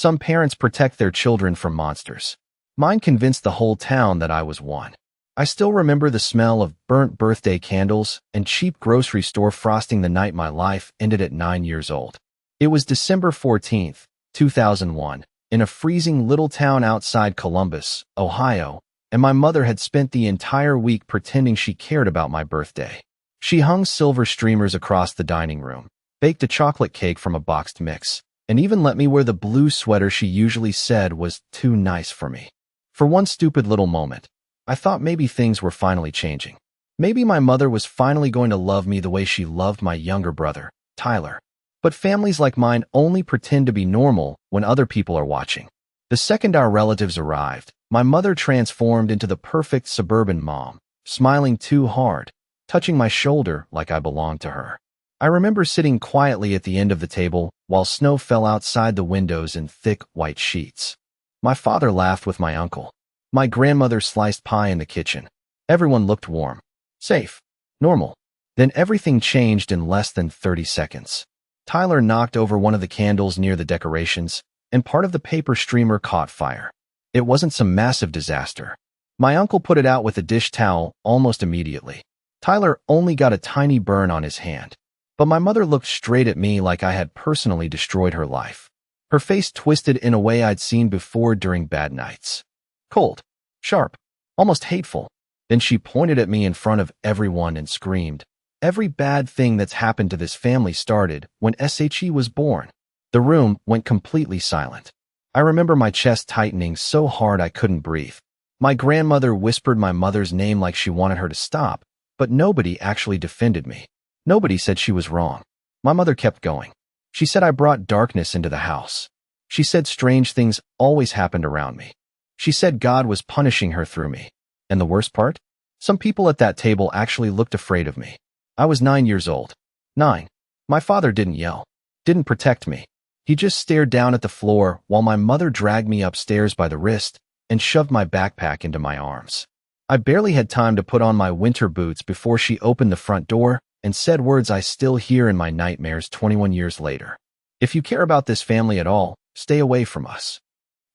Some parents protect their children from monsters. Mine convinced the whole town that I was one. I still remember the smell of burnt birthday candles and cheap grocery store frosting the night my life ended at 9 years old. It was December 14th, 2001, in a freezing little town outside Columbus, Ohio, and my mother had spent the entire week pretending she cared about my birthday. She hung silver streamers across the dining room, baked a chocolate cake from a boxed mix, and even let me wear the blue sweater she usually said was too nice for me. For one stupid little moment, I thought maybe things were finally changing. Maybe my mother was finally going to love me the way she loved my younger brother, Tyler. But families like mine only pretend to be normal when other people are watching. The second our relatives arrived, my mother transformed into the perfect suburban mom, smiling too hard, touching my shoulder like I belonged to her. I remember sitting quietly at the end of the table while snow fell outside the windows in thick white sheets. My father laughed with my uncle. My grandmother sliced pie in the kitchen. Everyone looked warm, safe, normal. Then everything changed in less than 30 seconds. Tyler knocked over one of the candles near the decorations, and part of the paper streamer caught fire. It wasn't some massive disaster. My uncle put it out with a dish towel almost immediately. Tyler only got a tiny burn on his hand. But my mother looked straight at me like I had personally destroyed her life. Her face twisted in a way I'd seen before during bad nights. Cold, sharp, almost hateful. Then she pointed at me in front of everyone and screamed, "Every bad thing that's happened to this family started when SHE was born." The room went completely silent. I remember my chest tightening so hard I couldn't breathe. My grandmother whispered my mother's name like she wanted her to stop, but nobody actually defended me. Nobody said she was wrong. My mother kept going. She said I brought darkness into the house. She said strange things always happened around me. She said God was punishing her through me. And the worst part? Some people at that table actually looked afraid of me. I was 9 years old. 9. My father didn't yell, didn't protect me. He just stared down at the floor while my mother dragged me upstairs by the wrist and shoved my backpack into my arms. I barely had time to put on my winter boots before she opened the front door and said words I still hear in my nightmares 21 years later. "If you care about this family at all, stay away from us."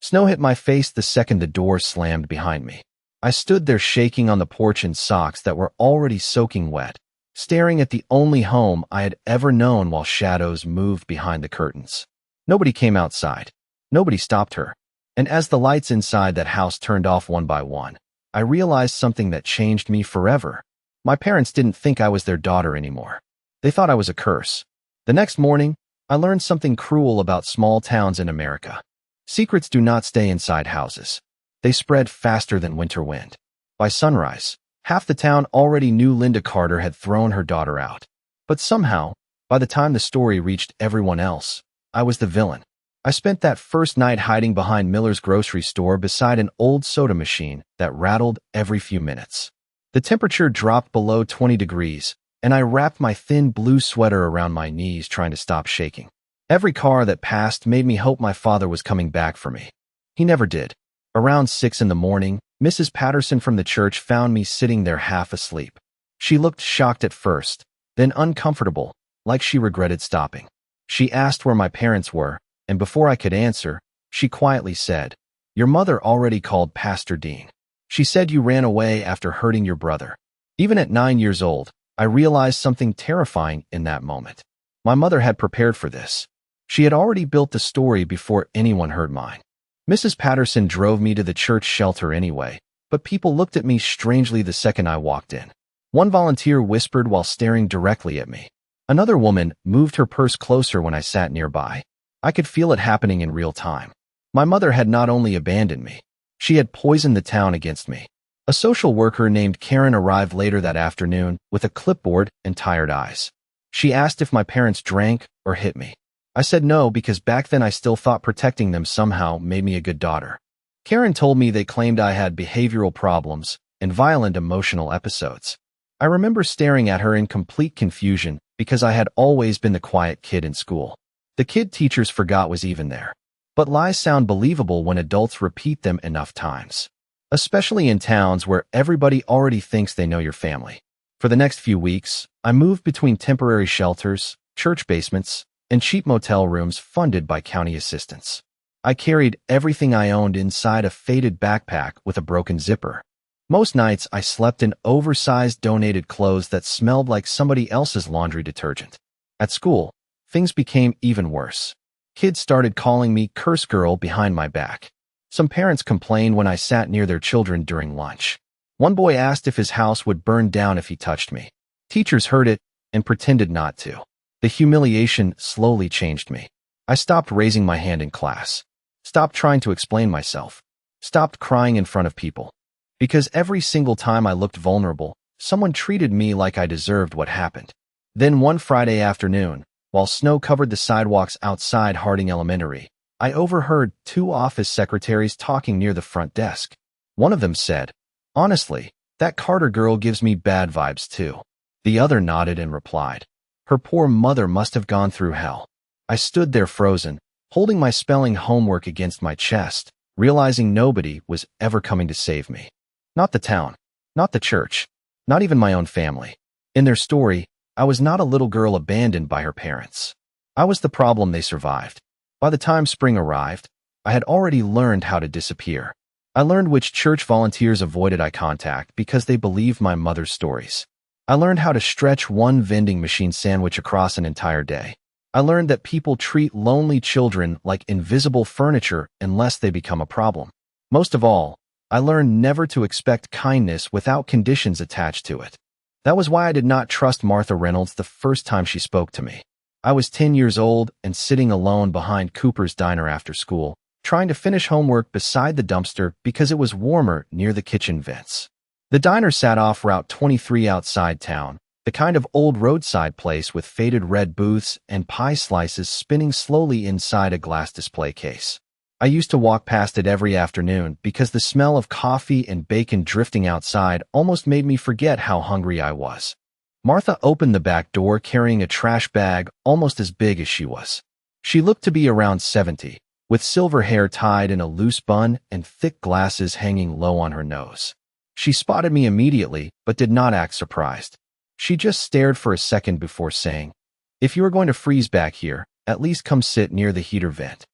Snow hit my face the second the door slammed behind me. I stood there shaking on the porch in socks that were already soaking wet, staring at the only home I had ever known while shadows moved behind the curtains. Nobody came outside. Nobody stopped her. And as the lights inside that house turned off one by one, I realized something that changed me forever. My parents didn't think I was their daughter anymore. They thought I was a curse. The next morning, I learned something cruel about small towns in America. Secrets do not stay inside houses. They spread faster than winter wind. By sunrise, half the town already knew Linda Carter had thrown her daughter out. But somehow, by the time the story reached everyone else, I was the villain. I spent that first night hiding behind Miller's grocery store beside an old soda machine that rattled every few minutes. The temperature dropped below 20 degrees, and I wrapped my thin blue sweater around my knees trying to stop shaking. Every car that passed made me hope my father was coming back for me. He never did. Around 6 in the morning, Mrs. Patterson from the church found me sitting there half asleep. She looked shocked at first, then uncomfortable, like she regretted stopping. She asked where my parents were, and before I could answer, she quietly said, "Your mother already called Pastor Dean. She said you ran away after hurting your brother." Even at 9 years old, I realized something terrifying in that moment. My mother had prepared for this. She had already built the story before anyone heard mine. Mrs. Patterson drove me to the church shelter anyway, but people looked at me strangely the second I walked in. One volunteer whispered while staring directly at me. Another woman moved her purse closer when I sat nearby. I could feel it happening in real time. My mother had not only abandoned me, she had poisoned the town against me. A social worker named Karen arrived later that afternoon with a clipboard and tired eyes. She asked if my parents drank or hit me. I said no because back then I still thought protecting them somehow made me a good daughter. Karen told me they claimed I had behavioral problems and violent emotional episodes. I remember staring at her in complete confusion because I had always been the quiet kid in school. The kid teachers forgot was even there. But lies sound believable when adults repeat them enough times, especially in towns where everybody already thinks they know your family. For the next few weeks, I moved between temporary shelters, church basements, and cheap motel rooms funded by county assistance. I carried everything I owned inside a faded backpack with a broken zipper. Most nights, I slept in oversized donated clothes that smelled like somebody else's laundry detergent. At school, things became even worse. Kids started calling me curse girl behind my back. Some parents complained when I sat near their children during lunch. One boy asked if his house would burn down if he touched me. Teachers heard it and pretended not to. The humiliation slowly changed me. I stopped raising my hand in class. Stopped trying to explain myself. Stopped crying in front of people. Because every single time I looked vulnerable, someone treated me like I deserved what happened. Then one Friday afternoon, while snow covered the sidewalks outside Harding Elementary, I overheard two office secretaries talking near the front desk. One of them said, "Honestly, that Carter girl gives me bad vibes too." The other nodded and replied, "Her poor mother must have gone through hell." I stood there frozen, holding my spelling homework against my chest, realizing nobody was ever coming to save me. Not the town, not the church, not even my own family. In their story, I was not a little girl abandoned by her parents. I was the problem they survived. By the time spring arrived, I had already learned how to disappear. I learned which church volunteers avoided eye contact because they believed my mother's stories. I learned how to stretch one vending machine sandwich across an entire day. I learned that people treat lonely children like invisible furniture unless they become a problem. Most of all, I learned never to expect kindness without conditions attached to it. That was why I did not trust Martha Reynolds the first time she spoke to me. I was 10 years old and sitting alone behind Cooper's diner after school, trying to finish homework beside the dumpster because it was warmer near the kitchen vents. The diner sat off Route 23 outside town, the kind of old roadside place with faded red booths and pie slices spinning slowly inside a glass display case. I used to walk past it every afternoon because the smell of coffee and bacon drifting outside almost made me forget how hungry I was. Martha opened the back door carrying a trash bag almost as big as she was. She looked to be around 70, with silver hair tied in a loose bun and thick glasses hanging low on her nose. She spotted me immediately, but did not act surprised. She just stared for a second before saying, "If you are going to freeze back here, at least come sit near the heater vent."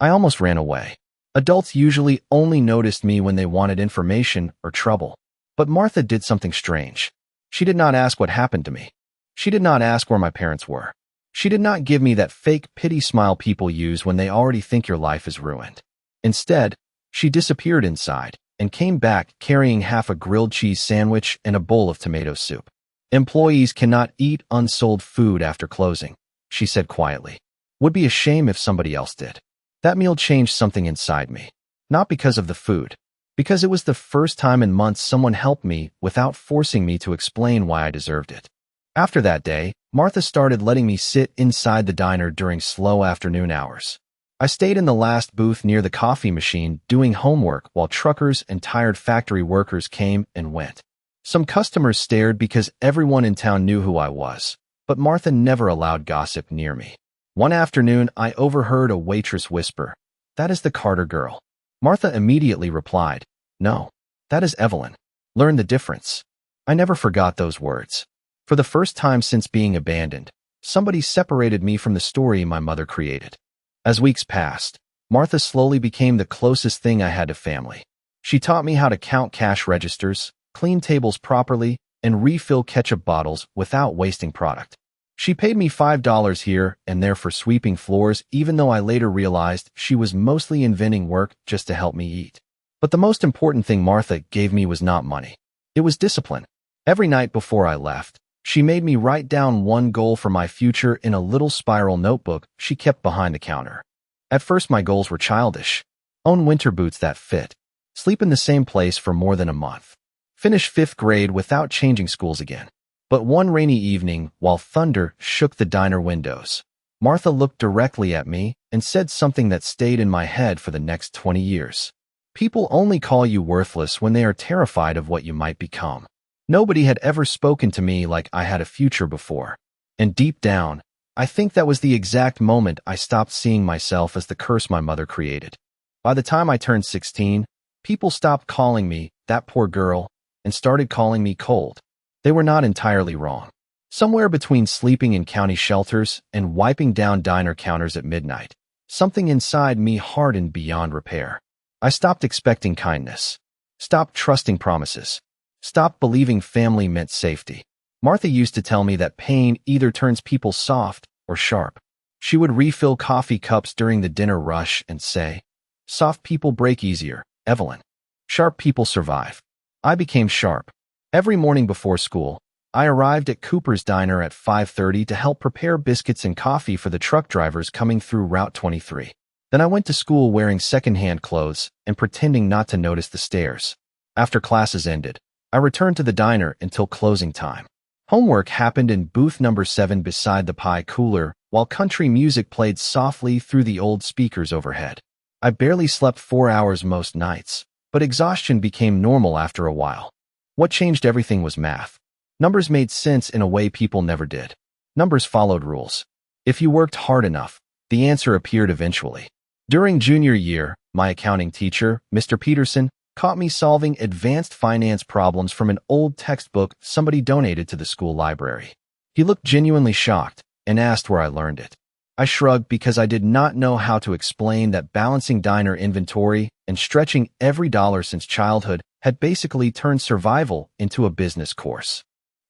I almost ran away. Adults usually only noticed me when they wanted information or trouble. But Martha did something strange. She did not ask what happened to me. She did not ask where my parents were. She did not give me that fake pity smile people use when they already think your life is ruined. Instead, she disappeared inside and came back carrying half a grilled cheese sandwich and a bowl of tomato soup. "Employees cannot eat unsold food after closing," she said quietly. "Would be a shame if somebody else did." That meal changed something inside me. Not because of the food. Because it was the first time in months someone helped me without forcing me to explain why I deserved it. After that day, Martha started letting me sit inside the diner during slow afternoon hours. I stayed in the last booth near the coffee machine doing homework while truckers and tired factory workers came and went. Some customers stared because everyone in town knew who I was, but Martha never allowed gossip near me. One afternoon, I overheard a waitress whisper, "That is the Carter girl." Martha immediately replied, "No, that is Evelyn. Learn the difference." I never forgot those words. For the first time since being abandoned, somebody separated me from the story my mother created. As weeks passed, Martha slowly became the closest thing I had to family. She taught me how to count cash registers, clean tables properly, and refill ketchup bottles without wasting product. She paid me $5 here and there for sweeping floors, even though I later realized she was mostly inventing work just to help me eat. But the most important thing Martha gave me was not money. It was discipline. Every night before I left, she made me write down one goal for my future in a little spiral notebook she kept behind the counter. At first, my goals were childish. Own winter boots that fit. Sleep in the same place for more than a month. Finish 5th grade without changing schools again. But one rainy evening, while thunder shook the diner windows, Martha looked directly at me and said something that stayed in my head for the next 20 years. "People only call you worthless when they are terrified of what you might become." Nobody had ever spoken to me like I had a future before. And deep down, I think that was the exact moment I stopped seeing myself as the curse my mother created. By the time I turned 16, people stopped calling me that poor girl and started calling me cold. They were not entirely wrong. Somewhere between sleeping in county shelters and wiping down diner counters at midnight, Something inside me hardened beyond repair. I stopped expecting kindness. Stopped trusting promises. Stopped believing family meant safety. Martha used to tell me that pain either turns people soft or sharp. She would refill coffee cups during the dinner rush and say, "Soft people break easier, Evelyn. Sharp people survive." I became sharp. Every morning before school, I arrived at Cooper's Diner at 5:30 to help prepare biscuits and coffee for the truck drivers coming through Route 23. Then I went to school wearing secondhand clothes and pretending not to notice the stares. After classes ended, I returned to the diner until closing time. Homework happened in booth number 7 beside the pie cooler, while country music played softly through the old speakers overhead. I barely slept 4 hours most nights, but exhaustion became normal after a while. What changed everything was math. Numbers made sense in a way people never did. Numbers followed rules. If you worked hard enough, the answer appeared eventually. During junior year, my accounting teacher, Mr. Peterson, caught me solving advanced finance problems from an old textbook somebody donated to the school library. He looked genuinely shocked and asked where I learned it. I shrugged because I did not know how to explain that balancing diner inventory and stretching every dollar since childhood had basically turned survival into a business course.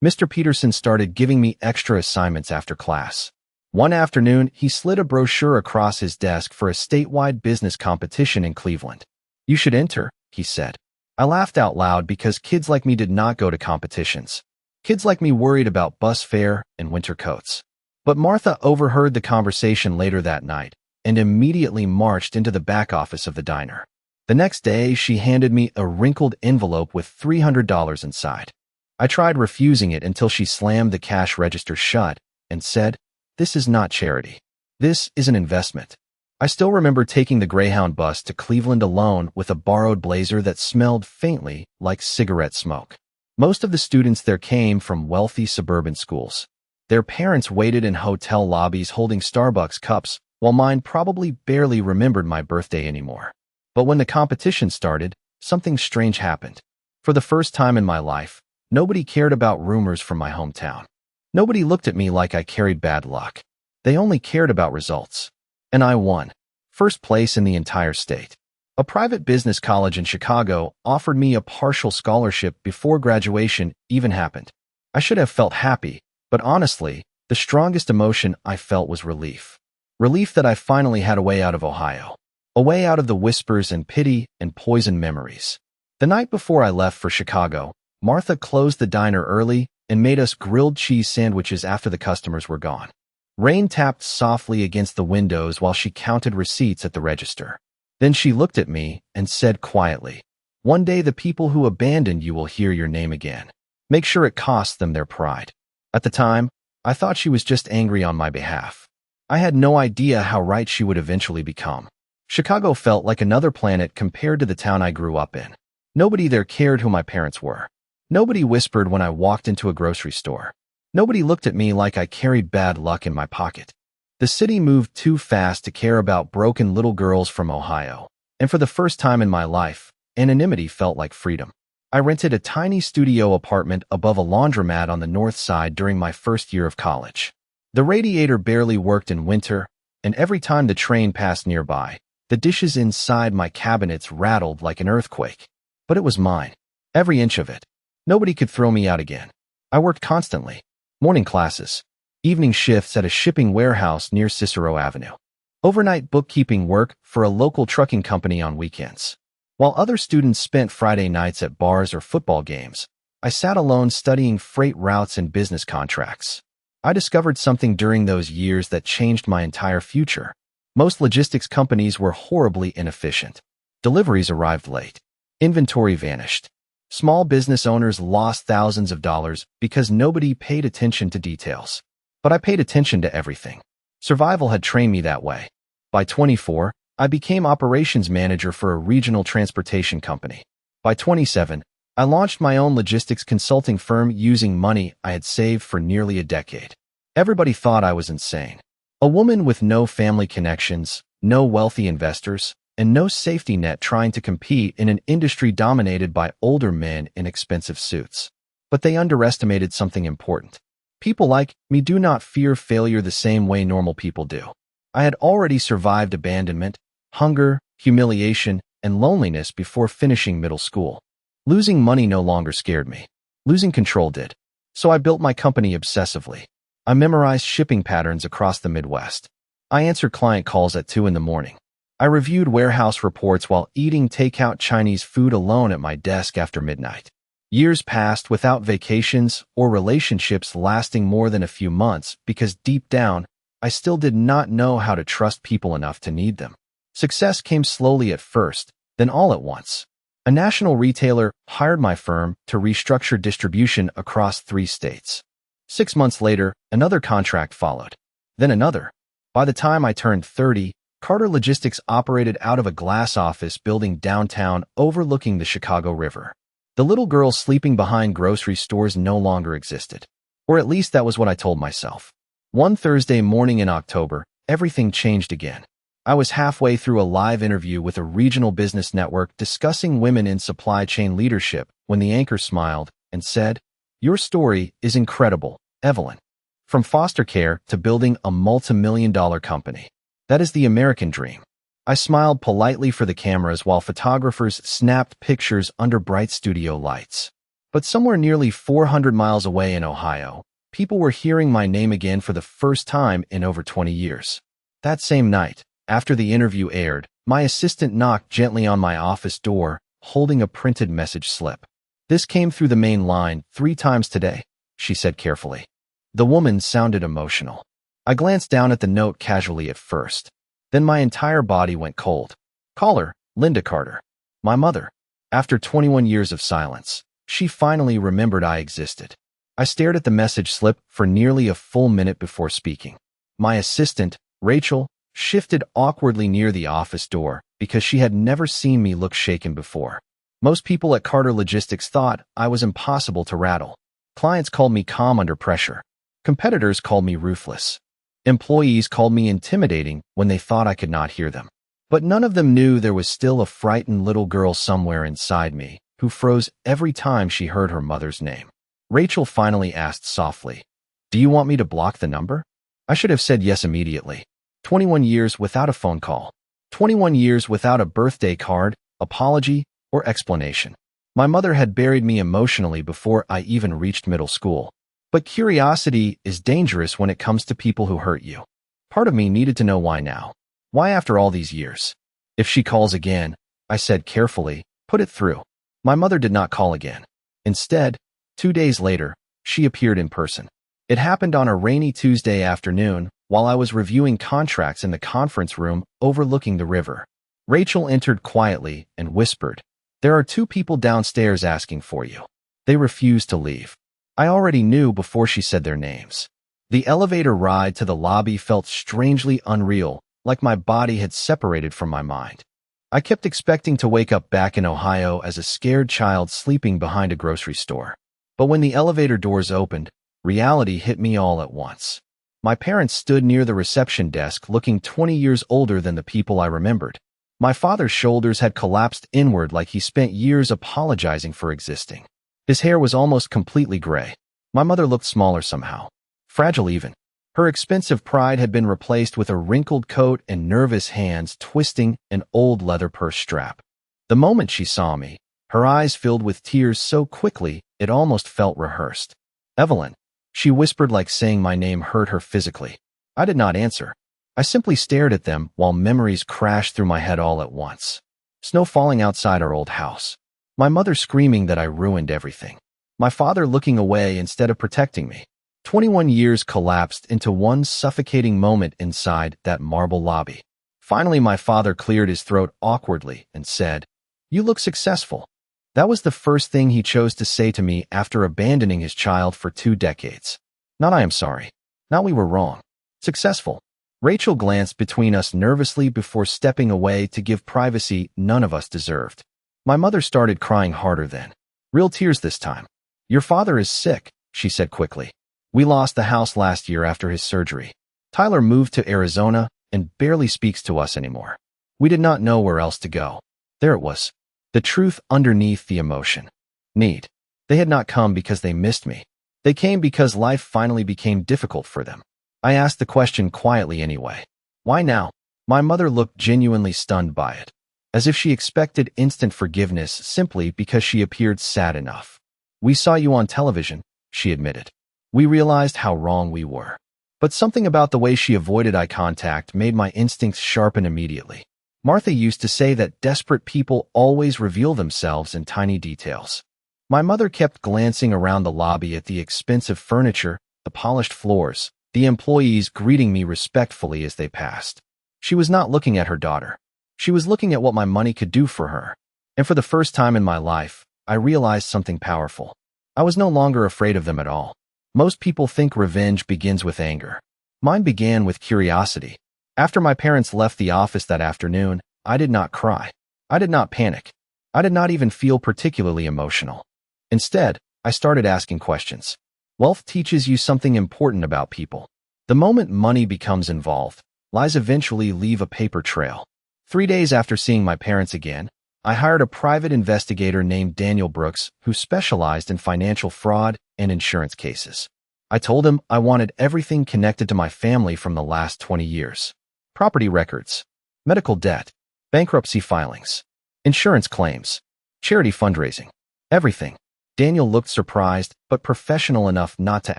Mr. Peterson started giving me extra assignments after class. One afternoon, he slid a brochure across his desk for a statewide business competition in Cleveland. "You should enter," he said. I laughed out loud because kids like me did not go to competitions. Kids like me worried about bus fare and winter coats. But Martha overheard the conversation later that night and immediately marched into the back office of the diner. The next day, she handed me a wrinkled envelope with $300 inside. I tried refusing it until she slammed the cash register shut and said, "This is not charity. This is an investment." I still remember taking the Greyhound bus to Cleveland alone with a borrowed blazer that smelled faintly like cigarette smoke. Most of the students there came from wealthy suburban schools. Their parents waited in hotel lobbies holding Starbucks cups, while mine probably barely remembered my birthday anymore. But when the competition started, something strange happened. For the first time in my life, nobody cared about rumors from my hometown. Nobody looked at me like I carried bad luck. They only cared about results. And I won. First place in the entire state. A private business college in Chicago offered me a partial scholarship before graduation even happened. I should have felt happy, but honestly, the strongest emotion I felt was relief. Relief that I finally had a way out of Ohio. A way out of the whispers and pity and poison memories. The night before I left for Chicago, Martha closed the diner early and made us grilled cheese sandwiches after the customers were gone. Rain tapped softly against the windows while she counted receipts at the register. Then she looked at me and said quietly, "One day the people who abandoned you will hear your name again. Make sure it costs them their pride." At the time, I thought she was just angry on my behalf. I had no idea how right she would eventually become. Chicago felt like another planet compared to the town I grew up in. Nobody there cared who my parents were. Nobody whispered when I walked into a grocery store. Nobody looked at me like I carried bad luck in my pocket. The city moved too fast to care about broken little girls from Ohio. And for the first time in my life, anonymity felt like freedom. I rented a tiny studio apartment above a laundromat on the north side during my first year of college. The radiator barely worked in winter, and every time the train passed nearby, the dishes inside my cabinets rattled like an earthquake. But it was mine. Every inch of it. Nobody could throw me out again. I worked constantly. Morning classes, evening shifts at a shipping warehouse near Cicero Avenue, overnight bookkeeping work for a local trucking company on weekends. While other students spent Friday nights at bars or football games, I sat alone studying freight routes and business contracts. I discovered something during those years that changed my entire future. Most logistics companies were horribly inefficient. Deliveries arrived late. Inventory vanished. Small business owners lost thousands of dollars because nobody paid attention to details. But I paid attention to everything. Survival had trained me that way. By 24, I became operations manager for a regional transportation company. By 27, I launched my own logistics consulting firm using money I had saved for nearly a decade. Everybody thought I was insane. A woman with no family connections, no wealthy investors, and no safety net trying to compete in an industry dominated by older men in expensive suits. But they underestimated something important. People like me do not fear failure the same way normal people do. I had already survived abandonment, hunger, humiliation, and loneliness before finishing middle school. Losing money no longer scared me. Losing control did. So I built my company obsessively. I memorized shipping patterns across the Midwest. I answered client calls at 2 in the morning. I reviewed warehouse reports while eating takeout Chinese food alone at my desk after midnight. Years passed without vacations or relationships lasting more than a few months because deep down, I still did not know how to trust people enough to need them. Success came slowly at first, then all at once. A national retailer hired my firm to restructure distribution across 3 states. 6 months later, another contract followed. Then another. By the time I turned 30, Carter Logistics operated out of a glass office building downtown overlooking the Chicago River. The little girl sleeping behind grocery stores no longer existed. Or at least that was what I told myself. One Thursday morning in October, everything changed again. I was halfway through a live interview with a regional business network discussing women in supply chain leadership when the anchor smiled and said, "Your story is incredible, Evelyn. From foster care to building a multi-million-dollar company. That is the American dream." I smiled politely for the cameras while photographers snapped pictures under bright studio lights. But somewhere nearly 400 miles away in Ohio, people were hearing my name again for the first time in over 20 years. That same night, after the interview aired, my assistant knocked gently on my office door, holding a printed message slip. "This came through the main line 3 times today," she said carefully. The woman sounded emotional. I glanced down at the note casually at first. Then my entire body went cold. "Call her, Linda Carter. My mother." After 21 years of silence, she finally remembered I existed. I stared at the message slip for nearly a full minute before speaking. My assistant, Rachel, shifted awkwardly near the office door because she had never seen me look shaken before. Most people at Carter Logistics thought I was impossible to rattle. Clients called me calm under pressure. Competitors called me ruthless. Employees called me intimidating when they thought I could not hear them. But none of them knew there was still a frightened little girl somewhere inside me who froze every time she heard her mother's name. Rachel finally asked softly, "Do you want me to block the number?" I should have said yes immediately. 21 years without a phone call. 21 years without a birthday card, apology, or explanation. My mother had buried me emotionally before I even reached middle school. But curiosity is dangerous when it comes to people who hurt you. Part of me needed to know why now. Why after all these years? "If she calls again," I said carefully, "put it through." My mother did not call again. Instead, 2 days later, she appeared in person. It happened on a rainy Tuesday afternoon while I was reviewing contracts in the conference room overlooking the river. Rachel entered quietly and whispered, "There are 2 people downstairs asking for you." They refused to leave. I already knew before she said their names. The elevator ride to the lobby felt strangely unreal, like my body had separated from my mind. I kept expecting to wake up back in Ohio as a scared child sleeping behind a grocery store. But when the elevator doors opened, reality hit me all at once. My parents stood near the reception desk looking 20 years older than the people I remembered. My father's shoulders had collapsed inward like he spent years apologizing for existing. His hair was almost completely gray. My mother looked smaller somehow. Fragile even. Her expensive pride had been replaced with a wrinkled coat and nervous hands twisting an old leather purse strap. The moment she saw me, her eyes filled with tears so quickly it almost felt rehearsed. "Evelyn," she whispered like saying my name hurt her physically. I did not answer. I simply stared at them while memories crashed through my head all at once. Snow falling outside our old house. My mother screaming that I ruined everything. My father looking away instead of protecting me. 21 years collapsed into one suffocating moment inside that marble lobby. Finally, my father cleared his throat awkwardly and said, "You look successful." That was the first thing he chose to say to me after abandoning his child for 2 decades. Not "I am sorry." Not "we were wrong." Successful. Rachel glanced between us nervously before stepping away to give privacy none of us deserved. My mother started crying harder then. Real tears this time. "Your father is sick," she said quickly. "We lost the house last year after his surgery. Tyler moved to Arizona and barely speaks to us anymore." We did not know where else to go. There it was. The truth underneath the emotion. Need. They had not come because they missed me. They came because life finally became difficult for them. I asked the question quietly anyway. Why now? My mother looked genuinely stunned by it, as if she expected instant forgiveness simply because she appeared sad enough. We saw you on television, she admitted. We realized how wrong we were. But something about the way she avoided eye contact made my instincts sharpen immediately. Martha used to say that desperate people always reveal themselves in tiny details. My mother kept glancing around the lobby at the expensive furniture, the polished floors, the employees greeting me respectfully as they passed. She was not looking at her daughter. She was looking at what my money could do for her. And for the first time in my life, I realized something powerful. I was no longer afraid of them at all. Most people think revenge begins with anger. Mine began with curiosity. After my parents left the office that afternoon, I did not cry. I did not panic. I did not even feel particularly emotional. Instead, I started asking questions. Wealth teaches you something important about people. The moment money becomes involved, lies eventually leave a paper trail. 3 days after seeing my parents again, I hired a private investigator named Daniel Brooks who specialized in financial fraud and insurance cases. I told him I wanted everything connected to my family from the last 20 years. Property records, medical debt, bankruptcy filings, insurance claims, charity fundraising, everything. Daniel looked surprised, but professional enough not to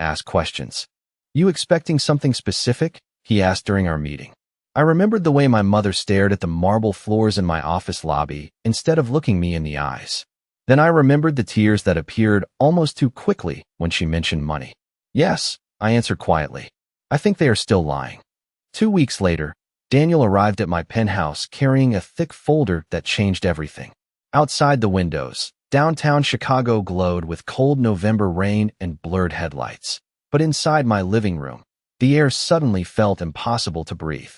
ask questions. You expecting something specific? He asked during our meeting. I remembered the way my mother stared at the marble floors in my office lobby instead of looking me in the eyes. Then I remembered the tears that appeared almost too quickly when she mentioned money. Yes, I answered quietly. I think they are still lying. 2 weeks later, Daniel arrived at my penthouse carrying a thick folder that changed everything. Outside the windows, downtown Chicago glowed with cold November rain and blurred headlights. But inside my living room, the air suddenly felt impossible to breathe.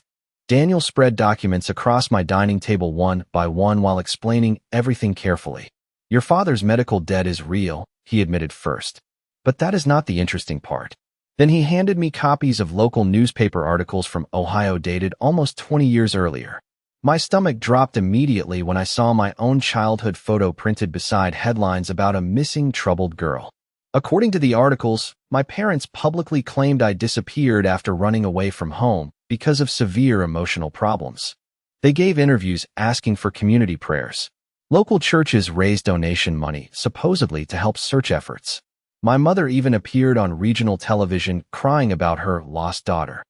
Daniel spread documents across my dining table one by one while explaining everything carefully. Your father's medical debt is real, he admitted first. But that is not the interesting part. Then he handed me copies of local newspaper articles from Ohio dated almost 20 years earlier. My stomach dropped immediately when I saw my own childhood photo printed beside headlines about a missing troubled girl. According to the articles, my parents publicly claimed I disappeared after running away from home because of severe emotional problems. They gave interviews asking for community prayers. Local churches raised donation money, supposedly to help search efforts. My mother even appeared on regional television crying about her lost daughter.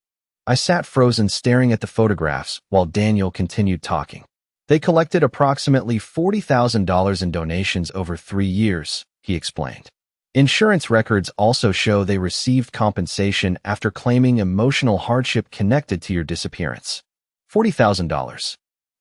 I sat frozen staring at the photographs while Daniel continued talking. They collected approximately $40,000 in donations over 3 years, he explained. Insurance records also show they received compensation after claiming emotional hardship connected to your disappearance. $40,000.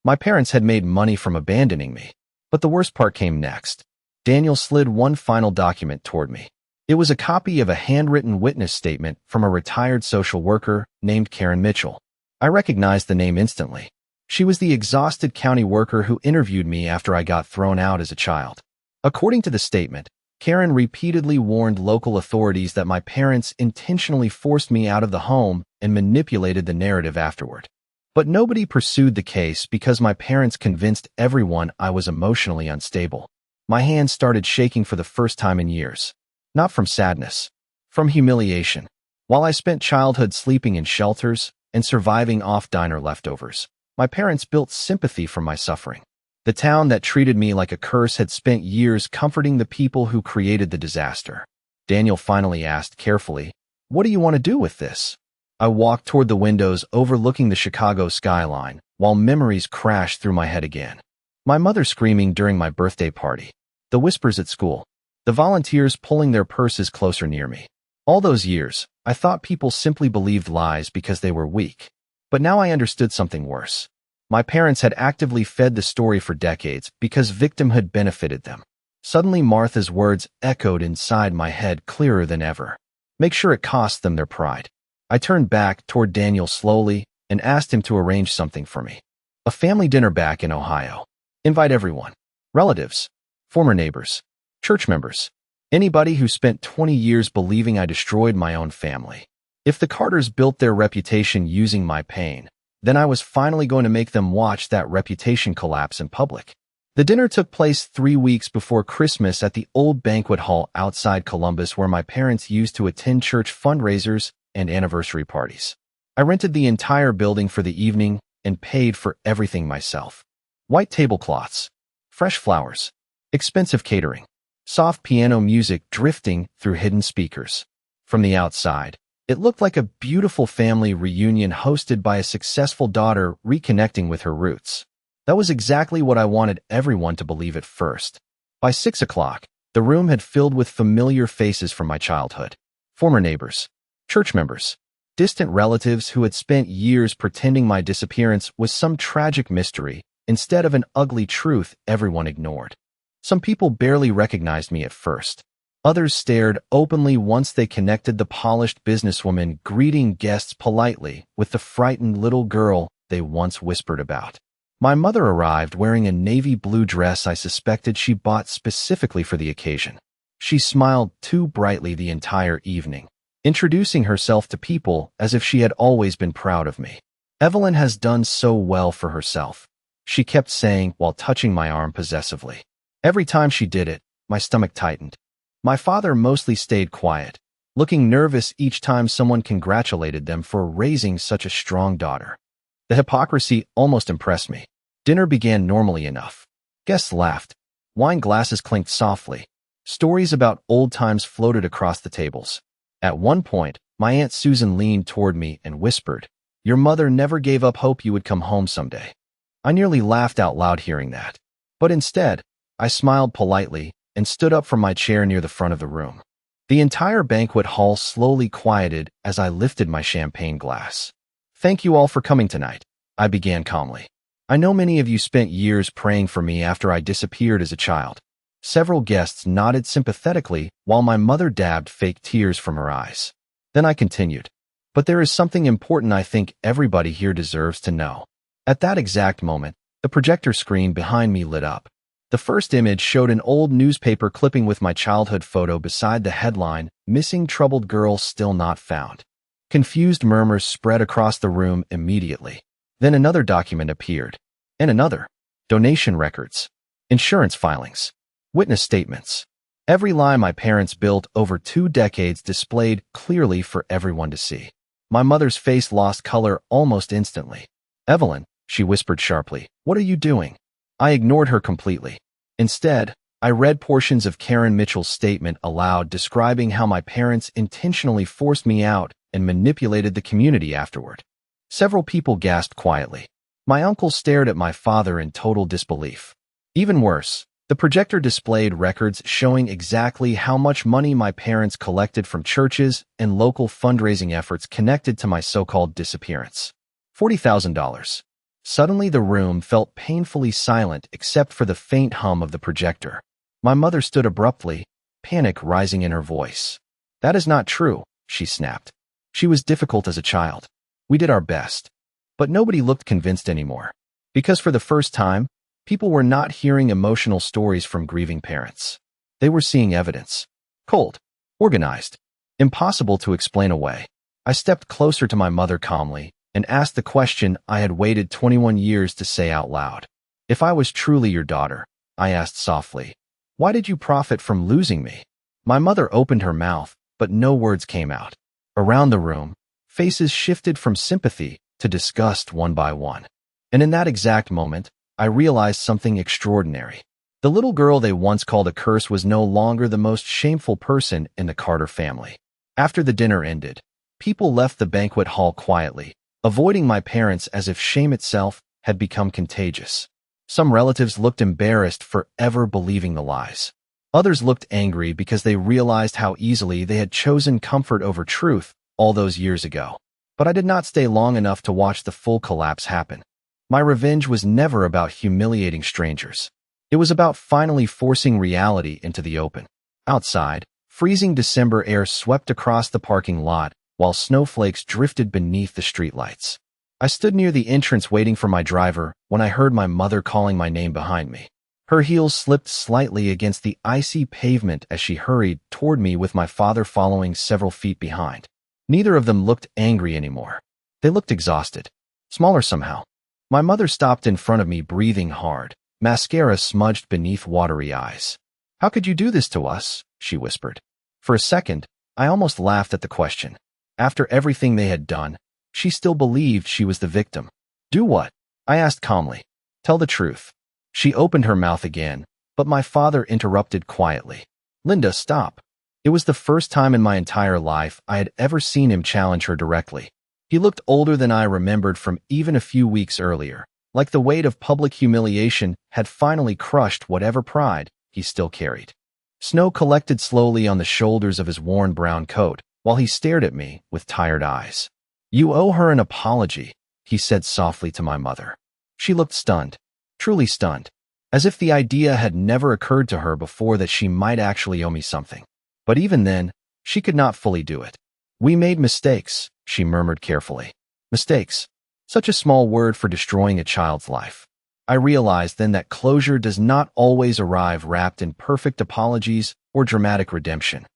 My parents had made money from abandoning me. But the worst part came next. Daniel slid one final document toward me. It was a copy of a handwritten witness statement from a retired social worker named Karen Mitchell. I recognized the name instantly. She was the exhausted county worker who interviewed me after I got thrown out as a child. According to the statement, Karen repeatedly warned local authorities that my parents intentionally forced me out of the home and manipulated the narrative afterward. But nobody pursued the case because my parents convinced everyone I was emotionally unstable. My hands started shaking for the first time in years. Not from sadness, from humiliation. While I spent childhood sleeping in shelters and surviving off diner leftovers, my parents built sympathy from my suffering. The town that treated me like a curse had spent years comforting the people who created the disaster. Daniel finally asked carefully, "What do you want to do with this?" I walked toward the windows overlooking the Chicago skyline, while memories crashed through my head again. My mother screaming during my birthday party. The whispers at school. The volunteers pulling their purses closer near me. All those years, I thought people simply believed lies because they were weak. But now I understood something worse. My parents had actively fed the story for decades because victimhood benefited them. Suddenly Martha's words echoed inside my head clearer than ever. Make sure it costs them their pride. I turned back toward Daniel slowly and asked him to arrange something for me. A family dinner back in Ohio. Invite everyone. Relatives, former neighbors, church members, anybody who spent 20 years believing I destroyed my own family. If the Carters built their reputation using my pain, then I was finally going to make them watch that reputation collapse in public. The dinner took place 3 weeks before Christmas at the old banquet hall outside Columbus where my parents used to attend church fundraisers and anniversary parties. I rented the entire building for the evening and paid for everything myself. White tablecloths, fresh flowers, expensive catering, soft piano music drifting through hidden speakers. From the outside, it looked like a beautiful family reunion hosted by a successful daughter reconnecting with her roots. That was exactly what I wanted everyone to believe at first. By 6 o'clock, the room had filled with familiar faces from my childhood. Former neighbors, church members, distant relatives who had spent years pretending my disappearance was some tragic mystery instead of an ugly truth everyone ignored. Some people barely recognized me at first. Others stared openly once they connected the polished businesswoman greeting guests politely with the frightened little girl they once whispered about. My mother arrived wearing a navy blue dress I suspected she bought specifically for the occasion. She smiled too brightly the entire evening, introducing herself to people as if she had always been proud of me. "Evelyn has done so well for herself," she kept saying while touching my arm possessively. Every time she did it, my stomach tightened. My father mostly stayed quiet, looking nervous each time someone congratulated them for raising such a strong daughter. The hypocrisy almost impressed me. Dinner began normally enough. Guests laughed. Wine glasses clinked softly. Stories about old times floated across the tables. At one point, my Aunt Susan leaned toward me and whispered, "Your mother never gave up hope you would come home someday." I nearly laughed out loud hearing that. But instead, I smiled politely and stood up from my chair near the front of the room. The entire banquet hall slowly quieted as I lifted my champagne glass. "Thank you all for coming tonight," I began calmly. "I know many of you spent years praying for me after I disappeared as a child." Several guests nodded sympathetically while my mother dabbed fake tears from her eyes. Then I continued, "But there is something important I think everybody here deserves to know." At that exact moment, the projector screen behind me lit up. The first image showed an old newspaper clipping with my childhood photo beside the headline, "Missing Troubled Girl Still Not Found." Confused murmurs spread across the room immediately. Then another document appeared, and another. Donation records, insurance filings, witness statements. Every lie my parents built over 2 decades displayed clearly for everyone to see. My mother's face lost color almost instantly. "Evelyn," she whispered sharply, "what are you doing?" I ignored her completely. Instead, I read portions of Karen Mitchell's statement aloud describing how my parents intentionally forced me out and manipulated the community afterward. Several people gasped quietly. My uncle stared at my father in total disbelief. Even worse, the projector displayed records showing exactly how much money my parents collected from churches and local fundraising efforts connected to my so-called disappearance. $40,000. Suddenly the room felt painfully silent except for the faint hum of the projector. My mother stood abruptly, panic rising in her voice. "That is not true," she snapped. She was difficult as a child. We did our best. But nobody looked convinced anymore. Because for the first time, people were not hearing emotional stories from grieving parents. They were seeing evidence. Cold, organized, impossible to explain away. I stepped closer to my mother calmly and asked the question I had waited 21 years to say out loud. "If I was truly your daughter," I asked softly, "why did you profit from losing me?" My mother opened her mouth, but no words came out. Around the room, faces shifted from sympathy to disgust one by one. And in that exact moment, I realized something extraordinary. The little girl they once called a curse was no longer the most shameful person in the Carter family. After the dinner ended, people left the banquet hall quietly, avoiding my parents as if shame itself had become contagious. Some relatives looked embarrassed for ever believing the lies. Others looked angry because they realized how easily they had chosen comfort over truth all those years ago. But I did not stay long enough to watch the full collapse happen. My revenge was never about humiliating strangers. It was about finally forcing reality into the open. Outside, freezing December air swept across the parking lot, while snowflakes drifted beneath the streetlights. I stood near the entrance waiting for my driver when I heard my mother calling my name behind me. Her heels slipped slightly against the icy pavement as she hurried toward me with my father following several feet behind. Neither of them looked angry anymore. They looked exhausted. Smaller somehow. My mother stopped in front of me, breathing hard, mascara smudged beneath watery eyes. "How could you do this to us?" she whispered. For a second, I almost laughed at the question. After everything they had done, She still believed she was the victim. Do what? I asked calmly. Tell the truth. She opened her mouth again, but my father interrupted quietly. Linda, stop. It was the first time in my entire life I had ever seen him challenge her directly. He looked older than I remembered from even a few weeks earlier, like the weight of public humiliation had finally crushed whatever pride he still carried. Snow collected slowly on the shoulders of his worn brown coat while he stared at me with tired eyes. You owe her an apology, he said softly to my mother. She looked stunned, truly stunned, as if the idea had never occurred to her before that she might actually owe me something. But even then, she could not fully do it. We made mistakes, she murmured carefully. Mistakes. Such a small word for destroying a child's life. I realized then that closure does not always arrive wrapped in perfect apologies or dramatic redemption.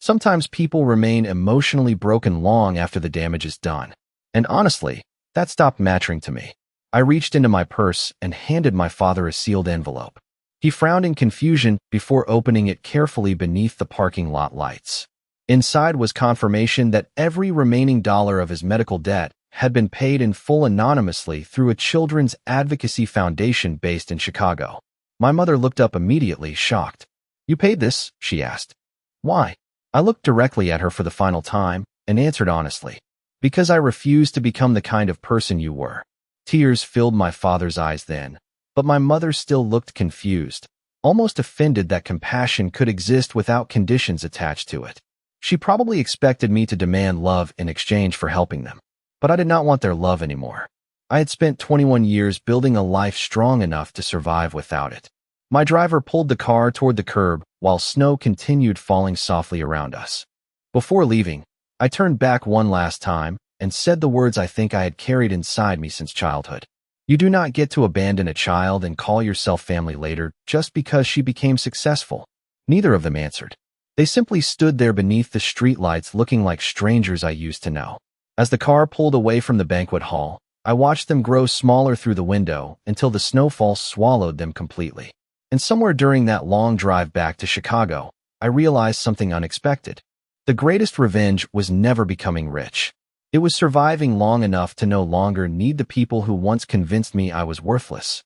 Sometimes people remain emotionally broken long after the damage is done. And honestly, that stopped mattering to me. I reached into my purse and handed my father a sealed envelope. He frowned in confusion before opening it carefully beneath the parking lot lights. Inside was confirmation that every remaining dollar of his medical debt had been paid in full anonymously through a children's advocacy foundation based in Chicago. My mother looked up immediately, shocked. You paid this? She asked. Why? I looked directly at her for the final time and answered honestly. Because I refused to become the kind of person you were. Tears filled my father's eyes then, but my mother still looked confused, almost offended that compassion could exist without conditions attached to it. She probably expected me to demand love in exchange for helping them, but I did not want their love anymore. I had spent 21 years building a life strong enough to survive without it. My driver pulled the car toward the curb while snow continued falling softly around us. Before leaving, I turned back one last time and said the words I think I had carried inside me since childhood. You do not get to abandon a child and call yourself family later just because she became successful. Neither of them answered. They simply stood there beneath the streetlights looking like strangers I used to know. As the car pulled away from the banquet hall, I watched them grow smaller through the window until the snowfall swallowed them completely. And somewhere during that long drive back to Chicago, I realized something unexpected. The greatest revenge was never becoming rich. It was surviving long enough to no longer need the people who once convinced me I was worthless.